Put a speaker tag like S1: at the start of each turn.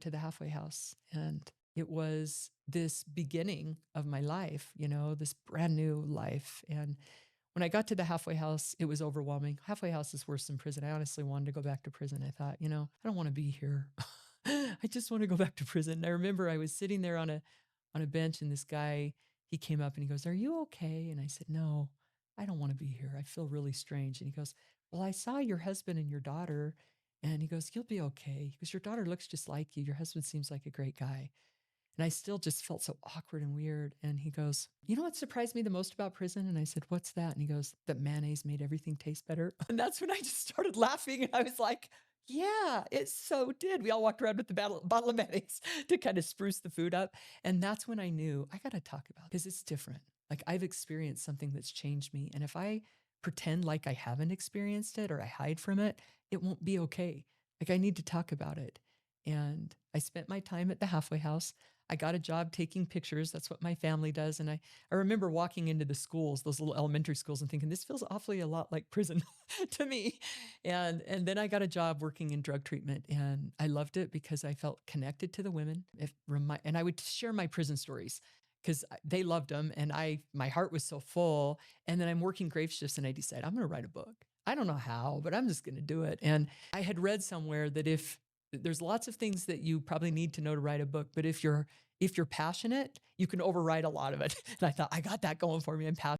S1: went to the halfway house, and it was this beginning of my life, this brand new life. And when I got to the halfway house, it was overwhelming. Halfway house is worse than prison. I honestly wanted to go back to prison. I thought, I don't want to be here. I just want to go back to prison. And I remember I was sitting there on a bench, and this guy, he came up and he goes, "Are you okay?" And I said, "No, I don't want to be here. I feel really strange." And he goes, "Well, I saw your husband and your daughter." And he goes, "You'll be okay." He goes, "Your daughter looks just like you. Your husband seems like a great guy." And I still just felt so awkward and weird. And he goes, "You know what surprised me the most about prison?" And I said, "What's that?" And he goes, "That mayonnaise made everything taste better." And that's when I just started laughing. And I was like, yeah, it so did. We all walked around with the bottle of mayonnaise to kind of spruce the food up. And that's when I knew I got to talk about it because it's different. Like I've experienced something that's changed me. And if I pretend like I haven't experienced it or I hide from it, it won't be okay. Like I need to talk about it. And I spent my time at the halfway house. I got a job taking pictures. That's what my family does. And I remember walking into the schools, those little elementary schools, and thinking, this feels awfully a lot like prison to me. And then I got a job working in drug treatment, and I loved it because I felt connected to the women. And I would share my prison stories because they loved them, and my heart was so full. And then I'm working grave shifts, and I decide I'm going to write a book. I don't know how, but I'm just going to do it. And I had read somewhere that if there's lots of things that you probably need to know to write a book, but if you're passionate, you can override a lot of it. And I thought I got that going for me. I'm passionate.